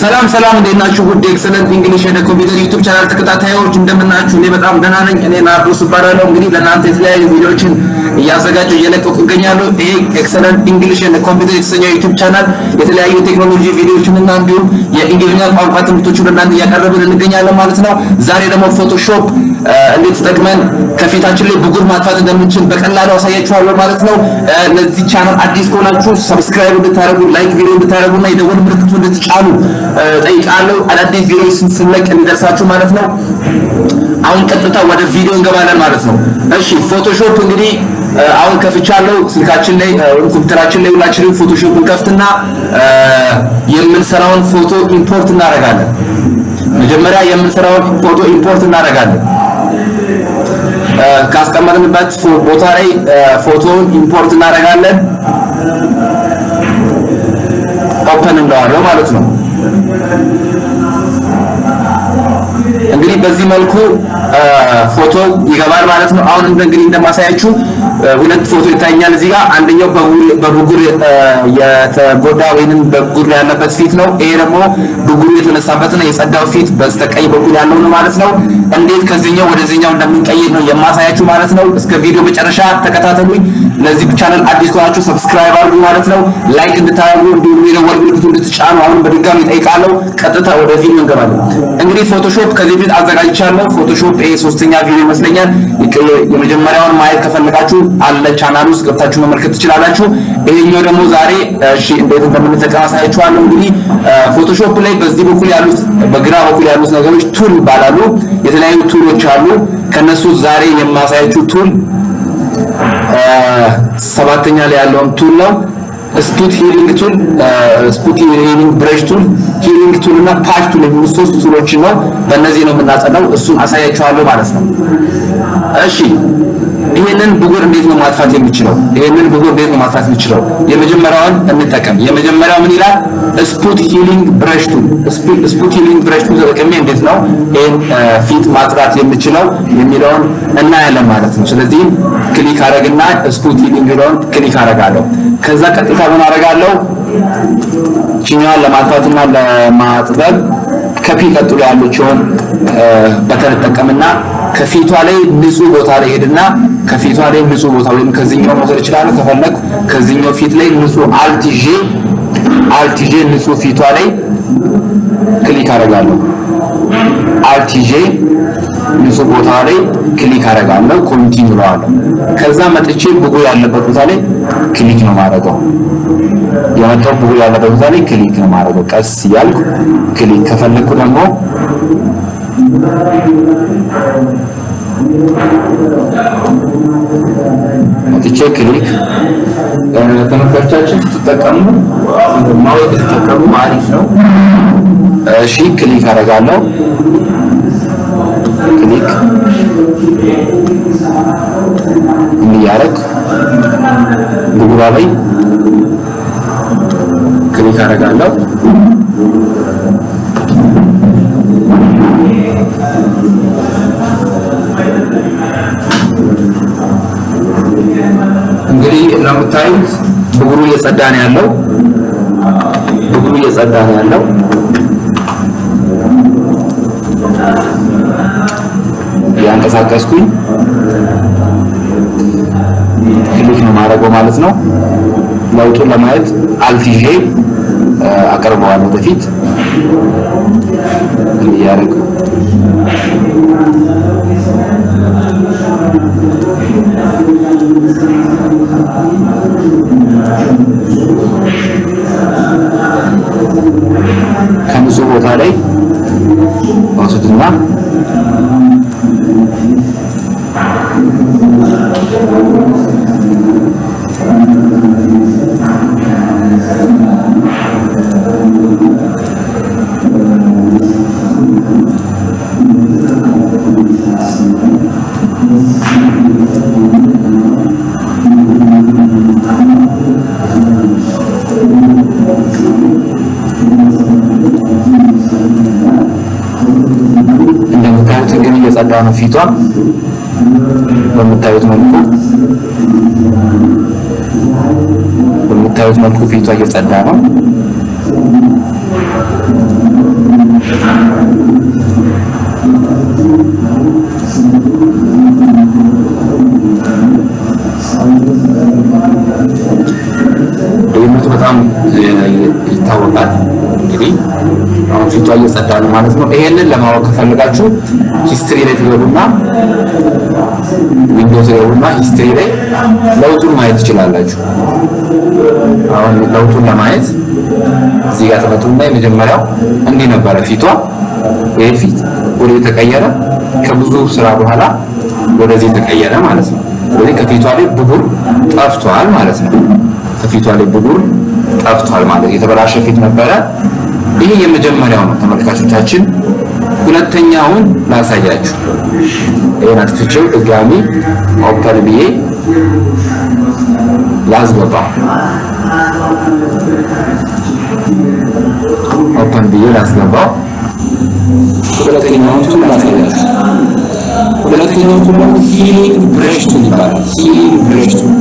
ሰላም ሰላም እንደናችሁ ውድ ኤክሰለንት እንግሊሽ ኤንድ ኮምፒውተር ዩቲዩብ ቻናል ተከታታዮች እንደምናችሁ እኔ በጣም ደህና ነኝ እኔ ናርዶስ እባላለሁ እንግዲህ ለእናንተ የተለያዩ ቪዲዮዎችን እያዘጋጀሁ እየለቀቁ እገኛለሁ ይሄ ኤክሰለንት እንግሊሽ ኤንድ ኮምፒውተር የተሰኘው ዩቲዩብ ቻናል የተለያዩ ቴክኖሎጂ ቪዲዮዎችን እና እንዲሁም የእንግሊዝኛ ቋንቋ ትምህርቶችን ለእናንተ እያቀረብን እንገኛለን ማለት ነው ዛሬ ደግሞ ፎቶሾፕ እንዴት ተጠቅመን ከፊታችን ላይ ብጉር ማጥፋት እንደምንችል በቀላሉ አሳያችኋለሁ ማለት ነው ለዚህ ቻናል አዲስ ከሆናችሁ ሰብስክራይብ እንድታደርጉ ላይክ ቪዲዮ እንድታደርጉና የደወል ምልክቱን እንድትጫኑ ጠይቃለሁ አዳዲስ ቪዲዮዎች ስንለቅ እንዲደርሳችሁ ማለት ነው አሁን ቀጥታ ወደ ቪዲዮ እንገባለን ማለት ነው እሺ ፎቶሾፕ እንግዲህ አሁን ከፍቻለሁ ስልካችን ላይ ኮምፒውተራችን ላይ ሁላችንም ፎቶሾፕ እንከፍትና የምንሰራውን ፎቶ ኢምፖርት እናደርጋለን መጀመሪያ የምንሰራውን ፎቶ ኢምፖርት እናደርጋለን ካስቀመጥንበት ቦታ ላይ ፎቶውን ኢምፖርት እናደርጋለን ኦፕን እንለዋለን ማለት ነው እንግዲህ በዚህ መልኩ ፎቶ ይገባል ማለት ነው አሁን እንግዲህ እንደማሳያችሁ ሁለት ፎቶ ይታያል እዚህ ጋር አንደኛው በብጉር የተጎዳ ወይንም በብጉር ያለበት ፊት ነው ይሄ ደግሞ ብጉር የተነሳበትና የጸዳው ፊት በስተቀኝ በኩል ያለው ነው ማለት ነው እንዴት ከዚህኛው ወደዚህኛው እንደምንቀይር ነው የማሳያችሁ ማለት ነው እስከ ቪዲዮ መጨረሻ ተከታተሉኝ ለዚህ ቻናል አዲስ ከሆናችሁ ሰብስክራይብ አድርጉ ማለት ነው ላይክ እንድታደርጉ እንዲሁም የደወል ምልክቱን እንድትጫኑ አሁን በድጋሚ እጠይቃለሁ ቀጥታ ወደ ቪዲዮ እንገባለን እንግዲህ ፎቶሾፕ ከዚህ በፊት አዘጋጅቻለሁ ፎቶሾፕ ይሄ ሶስተኛ ቪዲዮ ይመስለኛል የመጀመሪያውን ማየት ከፈለጋችሁ አለ ቻናል ውስጥ ገብታችሁ መመልከት ትችላላችሁ ይሄኛው ደግሞ ዛሬ እሺ እንዴት እንደምንጠቀም አሳያችኋለሁ እንግዲህ ፎቶሾፕ ላይ በዚህ በኩል ያሉት በግራ በኩል ያሉት ነገሮች ቱል ይባላሉ የተለያዩ ቱሎች አሉ ከነሱ ዛሬ የማሳያችሁ ቱል ሰባተኛ ላይ ያለውን ቱል ነው ስፑት ሂሊንግ ቱል ስፑት ሂሊንግ ብረሽ ቱል ሂሊንግ ቱል እና ፓች ቱል የሚሉ ሶስት ቱሎች ነው በእነዚህ ነው የምናጠናው እሱን አሳያችኋለሁ ማለት ነው እሺ ይሄንን ብጉር እንዴት ነው ማጥፋት የሚችለው ይሄንን ብጉር እንዴት ነው ማጥፋት የሚችለው የመጀመሪያውን እንጠቀም የመጀመሪያው ምን ይላል ስፑት ሂሊንግ ብረሽ ቱል ስፑት ሂሊንግ ብረሽ ቱል ተጠቅሜ እንዴት ነው ይሄን ፊት ማጥራት የምችለው የሚለውን እናያለን ማለት ነው ስለዚህ ክሊክ አረግና ስፑት ሂሊንግ ብለውን ክሊክ አረጋለሁ ከዛ ቀጥታ ምን አረጋለሁ ቺኛውን ለማጥፋትና ለማጥበብ ከፒ ቀጥሎ ያለችውን በተጠቀምና ከፊቷ ላይ ንጹህ ቦታ ላይ ሄድና ከፊቷ ላይ ንጹህ ቦታ ወይም ከዚህኛው መውሰድ ይችላል ከፈለኩ ከዚህኛው ፊት ላይ ንጹህ አልቲጄ ንጹህ ፊቷ ላይ ክሊክ አረጋለሁ አልቲጄ ንጹህ ቦታ ላይ ክሊክ አረጋለሁ ኮንቲኒው እለዋለሁ ከዛ መጥቼ ብጉር ያለበት ቦታ ላይ ክሊክ ነው ማረጋው የመጣው ብጉር ያለበት ቦታ ላይ ክሊክ ነው ማረጋው ቀስ ያልኩ ክሊክ ከፈለኩ ደግሞ መጥቼ ክሊክ ተመልካቾቻችን ተጠቀሙ ማውጣት ተጠቀሙ አሪፍ ነው እሺ ክሊክ አረጋለሁ ክሊክ እንዲያረግ ብጉራ ላይ ክሊክ አረጋለሁ እንግዲህ እንደምታዩት ብጉሩ እየጸዳ ነው ያለው ያንቀሳቀስኩኝ ክሊክ ነው ማድረገው ማለት ነው ለውጡን ለማየት አልቲጄ አቀርበዋለሁ በፊት እንዲያረግ ከንጹህ ቦታ ላይ ወስድና እየጸዳ ነው ፊቷ በምታዩት መልኩ ፊቷ እየጸዳ ነው በጣም ይታወቃል። እንግዲህ አሁን ፊቷ እየጸዳ ነው ማለት ነው። ይሄንን ለማወቅ ከፈለጋችሁ ሂስትሪ ላይ ትገቡና ዊንዶውስ ትገቡና ሂስትሪ ላይ ለውጡን ማየት ትችላላችሁ። አሁን ለውጡን ለማየት እዚህ ጋር ተመጡና የመጀመሪያው እንዲህ ነበረ ፊቷ። ይሄ ፊት ወደ ተቀየረ ከብዙ ስራ በኋላ ወደዚህ ተቀየረ ማለት ነው። ስለዚህ ከፊቷ ላይ ብጉር ጠፍቷል ማለት ነው። ከፊቷ ላይ ብጉር ጠፍቷል ማለት የተበላሸ ፊት ነበረ። ይሄ የመጀመሪያው ነው ተመልካቾቻችን። ሁለተኛውን ላሳያችሁ። ይሄን አጥፍቼው ድጋሚ ኦፐን ብዬ ላስገባ። ኦፐን ብዬ ላስገባው። ሁለተኛውን ቱል ላሳያችሁ። ሁለተኛው ቱል ሂሊንግ ብረሽ ቱል ይባላል። ሂሊንግ ብረሽ ቱል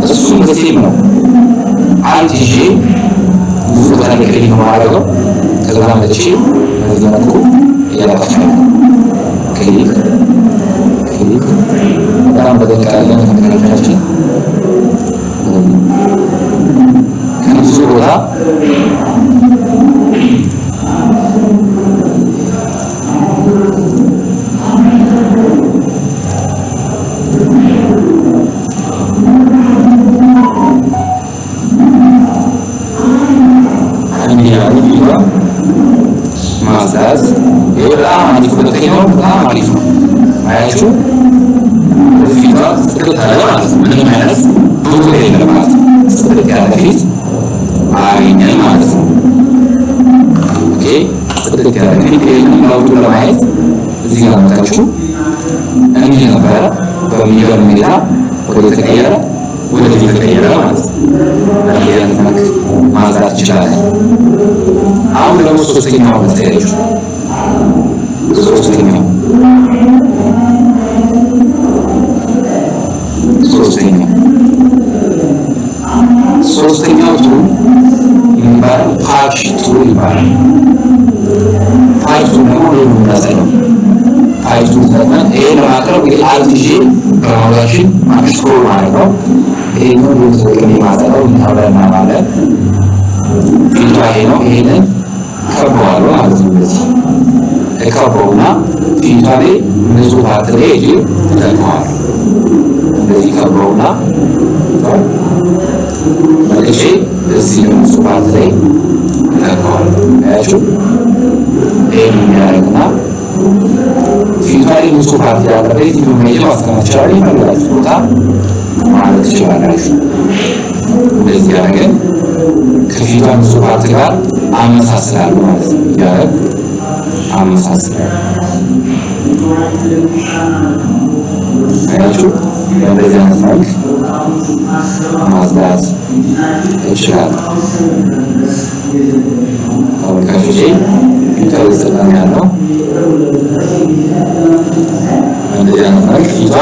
እሱም በሴም ነው። አንድ ይዤ ብዙ ቦታ ላይ ክሊክ ማድረገው ከዛ መጥቼ በዚህ መልኩ እያጠፋኝ ክሊክ በጣም በጥንቃቄ ተመልካቾቻችን ከብዙ ቦታ ማስዳዝ በጣም አሪፍ ሁለተኛው በጣም አሪፍ ነው። አያችሁ ፊቷ ጽድት ያለ ማለት ነው። ምንም አይነት ብጉር የለባት ጽድት ያለ ፊት አገኘን ማለት ነው። ኦኬ ጽድት ያለ ፊት። ይህንን ለውጡን ለማየት እዚህ ጋር መጣችሁ እንዲህ ነበረ። በሚገርም ሁኔታ ወደ ተቀየረ ወደዚህ ተቀየረ ማለት ነው። በዚህ አይነት መልክ ማጽዳት ይችላል። አሁን ደግሞ ሶስተኛው መታየቱ ሶስተኛው ቱል የሚባለው ፓች ቱል ይባላል። ፓች ቱል ደግሞ ሁሉ የሚያሳየው ፓች ቱል ተጠቅመን ይሄ ለማቅረብ እንግዲህ አልት ይዤ በማውዛችን ማሽኮር ማለት ነው። ይሄኛው ብዙ ጥቅም የማጠለው እንታበረና ማለት ፊቷ ይሄ ነው። ይሄንን ከበዋለሁ ማለት ነው። እንደዚህ ከበውና ፊቷ ላይ ንጹህ ፓርት ላይ እጄ ተጠቅመዋለሁ። እንደዚህ ከበውና መልሼ እዚህ ንጹህ ፓርት ላይ ተጠቅመዋለሁ። አያችሁ ይሄን የሚያደርግና ፊቷ ላይ ንጹህ ፓርት ያለበት ኢሜጅ ማስቀመጥ ይችላል። ይፈልጋችሁ ቦታ ማለት ትችላላችሁ። እንደዚህ ያደርገን ከፊቷ ንጹህ ፓርት ጋር አመሳስላለሁ ማለት ነው። ያደርግ አመሳስላለሁ። አያችሁ በእንደዚህ አይነት መልክ ማጽዳት እችላለሁ። ተመልካቾቼ ፊቷ እየጸዳ ነው ያለው። እንደዚህ አይነት መልክ ፊቷ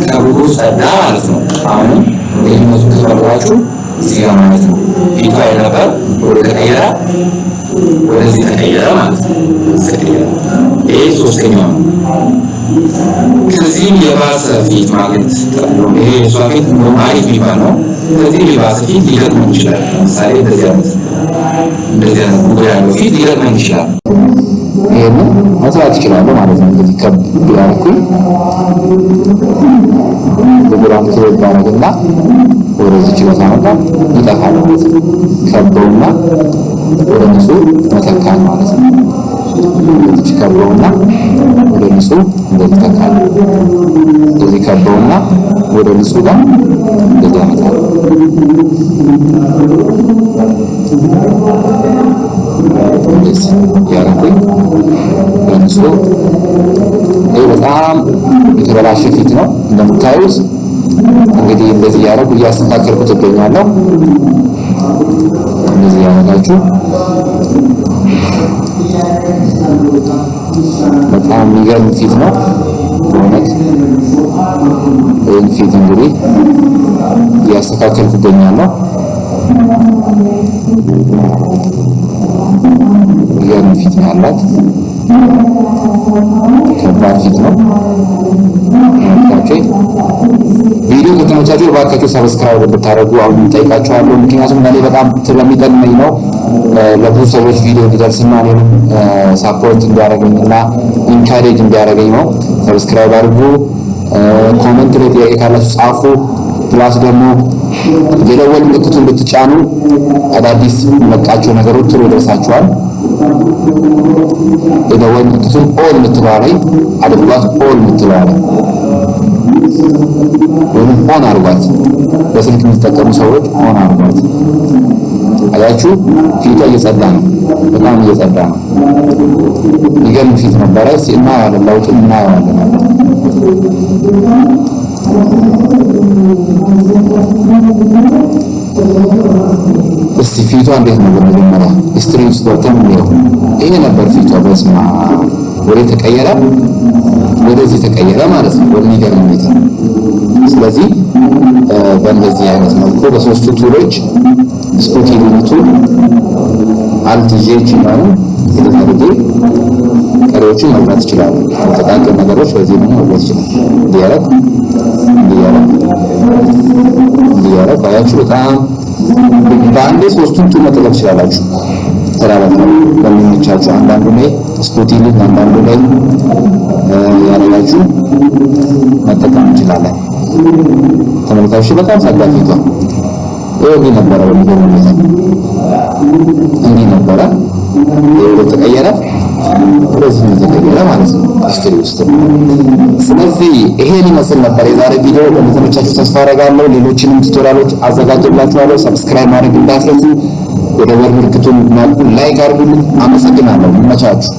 ከብጉር ጸዳ ማለት ነው። አሁንም ልዩነቱን ከፈለጋችሁ እዚህ ጋር ማለት ነው። ፊቷ የነበር ወደ ተቀየረ ወደዚህ ተቀየረ ማለት ነው። ይሄ ሶስተኛው ነው። ከዚህም የባሰ ፊት ማግኘት ይሄ የሷ ፊት አሪፍ የሚባል ነው። ከዚህም የባሰ ፊት ሊገጥመን ይችላል። ለምሳሌ እንደዚህ አይነት ብጉር ያለው ፊት ሊገጥመን ይችላል። ይሄንን መስራት ይችላሉ ማለት ነው። እንግዲህ ከብ ያልኩኝ ብጉራን ክብ ያደርግና ወደዚህ ችሎታ መጣ ይጠፋል ማለት ነው። ከበውና ወደ ንጹህ መተካት ማለት ነው። እንደዚህ ከበውና ወደ ንጹህ እንደዚህ ተካል። እንደዚህ ከበውና ወደ ንጹህ ጋር እንደዚህ ያመጣል። እንደዚህ ያደርኩኝ በንጹህ ይሄ በጣም የተበላሸ ፊት ነው እንደምታዩት። እንግዲህ እንደዚህ ያደረጉ እያስተካከልኩት እገኛለሁ። እንደዚህ ያደረጋችሁ በጣም የሚገርም ፊት ነው በእውነት። ይህን ፊት እንግዲህ እያስተካከልኩ እገኛለሁ። የሚገርም ፊት ነው ያላት። ከባድ ፊት ነው። ቪዲዮ ከተመቻችሁ ነባሮቻችሁ እባካችሁ ሰብስክራይብ እንድታደርጉ አሁን ጠይቃችኋለሁ። ምክንያቱም ለኔ በጣም ስለሚጠቅመኝ ነው። ለብዙ ሰዎች ቪዲዮ እንዲደርስና እኔንም ሳፖርት እንዲያደርገኝና ኢንካሬጅ እንዲያደርገኝ ነው። ሰብስክራይብ አድርጉ። ኮሜንት ላይ ጥያቄ ካላችሁ ጻፉ። ፕላስ ደግሞ የደወል ምልክቱን ብትጫኑ አዳዲስ መቃቸው ነገሮች ቶሎ ይደርሳችኋል። የደወል ምልክቱን ኦል የምትለዋ ላይ አድርጓት። ኦል የምትለዋ ላይ ወይም ኦን አድርጓት። በስልክ የሚጠቀሙ ሰዎች ኦን አድርጓት። አያችሁ ፊቷ እየጸዳ ነው። በጣም እየጸዳ ነው። ይገርም ፊት ነበረ። እናየዋለን፣ ለውጡን እናየዋለን። እስቲ ፊቷ እንዴት ነው? በመጀመሪያ ሂስትሪ ውስጥ ገብተን ነው። ይሄ ነበር ፊቷ። በስማ ወደ ተቀየረ፣ ወደዚህ ተቀየረ ማለት ነው በሚገርም ሁኔታ። ስለዚህ በእንደዚህ አይነት መልኩ በሶስቱ ቱሎች ስፖት ሊሚቱን አልት ጄች ነው ስለታደገ ቀሪዎችን መግባት ይችላል። ተጣጣቂ ነገሮች በዚህ ነው መግባት ይችላል። ዲያረክ አያችሁ በጣም በአንዴ ሶስቱን ቱል መጠቀም ትችላላችሁ። ተራራታ በሚመቻችሁ አንዳንዱ ላይ ስፖቲሊንግ አንዳንዱ ላይ ያረጋችሁ መጠቀም እንችላለን። ተመልካቾች በጣም ሰዳፊቷ ይሄ ነበረ በሚገርም ሁኔታ እንዲህ ነበረ። ይሄ ተቀየረ፣ ወደዚህ ነው ተቀየረ ማለት ነው ሂስትሪ ውስጥ። ስለዚህ ይሄን ይመስል ነበር የዛሬ ቪዲዮ። እንደተመቻችሁ ተስፋ አደርጋለሁ። ሌሎችንም ቱቶሪያሎች አዘጋጅላችኋለሁ። ሰብስክራይብ ማድረግ እንዳትረሱ። ወደ ወር ምልክቱን ላይክ አድርጉልኝ። አመሰግናለሁ። ይመቻችሁ።